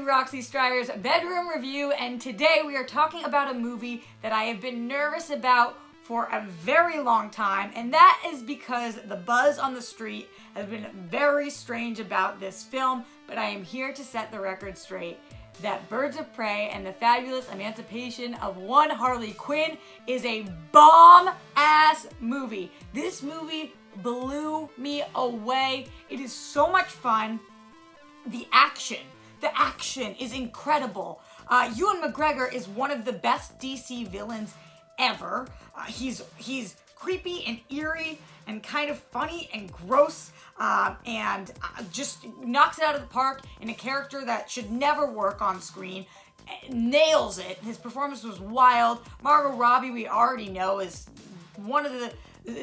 Roxy Streyer's Bedroom Review, and today we are talking about a movie that I have been nervous about for a very long time, and that is because the buzz on the street has been very strange about this film, but I am here to set the record straight that Birds of Prey and the Fabulous Emancipation of One Harley Quinn is a bomb-ass movie. This movie blew me away. It is so much fun. The action is incredible. Ewan McGregor is one of the best DC villains ever. He's creepy and eerie and kind of funny and gross, and just knocks it out of the park in a character that should never work on screen. Nails it. His performance was wild. Margot Robbie, we already know, is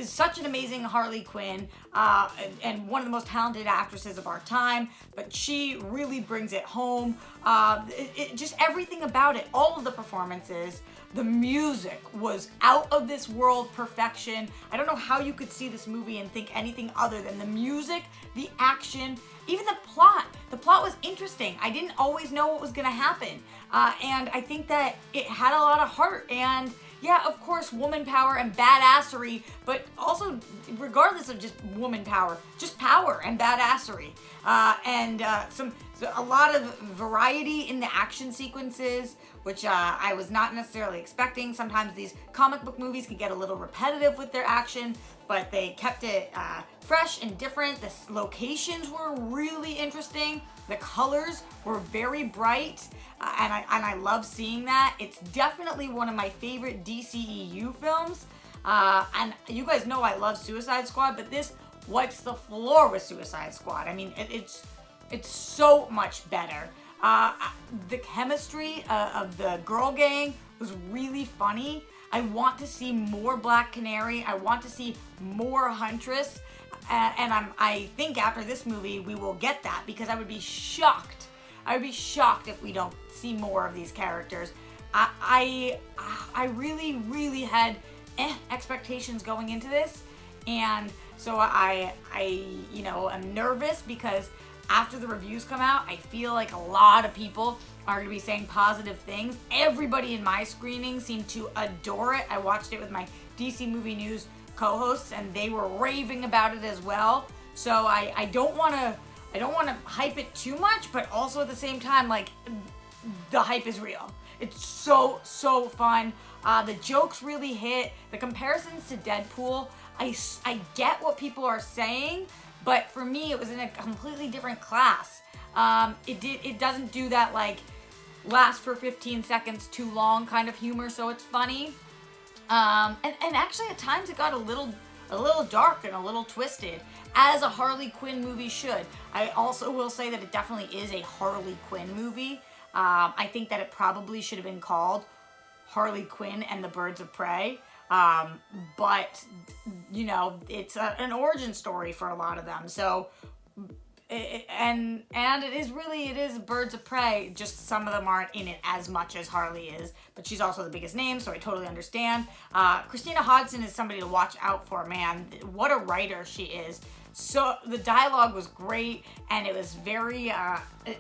such an amazing Harley Quinn, and one of the most talented actresses of our time, but she really brings it home. Just everything about it, all of the performances, the music was out of this world perfection. I don't know how you could see this movie and think anything other than the music, the action, even the plot. The plot was interesting. I didn't always know what was gonna happen, and I think that it had a lot of heart, and yeah, of course, woman power and badassery, but also, regardless of just woman power, just power and badassery. A lot of variety in the action sequences, which I was not necessarily expecting. Sometimes these comic book movies can get a little repetitive with their action, but they kept it fresh and different. The locations were really interesting. The colors were very bright, and I love seeing that. It's definitely one of my favorite DCEU films, and you guys know I love Suicide Squad, but this wipes the floor with Suicide Squad. I mean, it's so much better. The chemistry of the girl gang was really funny. I want to see more Black Canary. I want to see more Huntress. And I think after this movie, we will get that, because I would be shocked. I would be shocked if we don't see more of these characters. I really, really had expectations going into this. And so I am nervous because after the reviews come out, I feel like a lot of people are going to be saying positive things. Everybody in my screening seemed to adore it. I watched it with my DC Movie News co-hosts, and they were raving about it as well. So I don't want to hype it too much, but also at the same time, like, the hype is real. It's so fun. The jokes really hit. The comparisons to Deadpool, I get what people are saying, but for me, it was in a completely different class. It doesn't do that, like, last for 15 seconds too long kind of humor, so it's funny. And actually at times it got a little dark and a little twisted, as a Harley Quinn movie should. I also will say that it definitely is a Harley Quinn movie. I think that it probably should have been called Harley Quinn and the Birds of Prey. But, you know, it's an origin story for a lot of them. So, it is Birds of Prey, just some of them aren't in it as much as Harley is, but she's also the biggest name, so I totally understand. Christina Hodson is somebody to watch out for, man. What a writer she is. So the dialogue was great, and it was very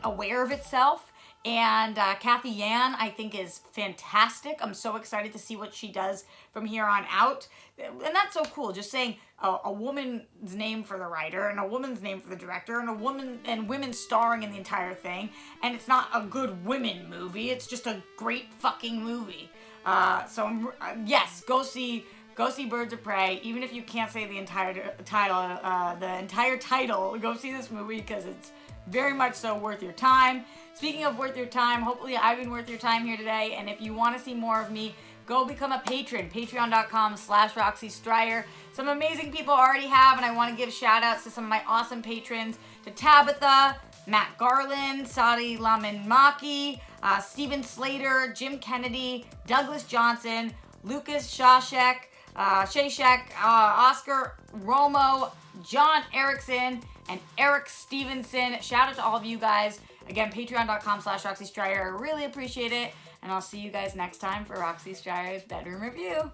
aware of itself. And Kathy Yan, I think, is fantastic. I'm so excited to see what she does from here on out. And that's so cool, just saying a woman's name for the writer, and a woman's name for the director, and women starring in the entire thing. And it's not a good women movie, it's just a great fucking movie. Yes, go see Birds of Prey. Even if you can't say the entire title, go see this movie, because it's very much so worth your time. Speaking of worth your time, hopefully I've been worth your time here today, and if you want to see more of me, go become a patron, patreon.com/Roxy Stryer. Some amazing people already have, and I want to give shout outs to some of my awesome patrons, to Tabitha, Matt Garland, Sadi Lamin-Maki, Steven Slater, Jim Kennedy, Douglas Johnson, Lucas Shashek, Oscar Romo, John Erickson, and Eric Stevenson. Shout out to all of you guys. Again, patreon.com/Roxy Stryer. I really appreciate it. And I'll see you guys next time for Roxy Streyer's Bedroom Review.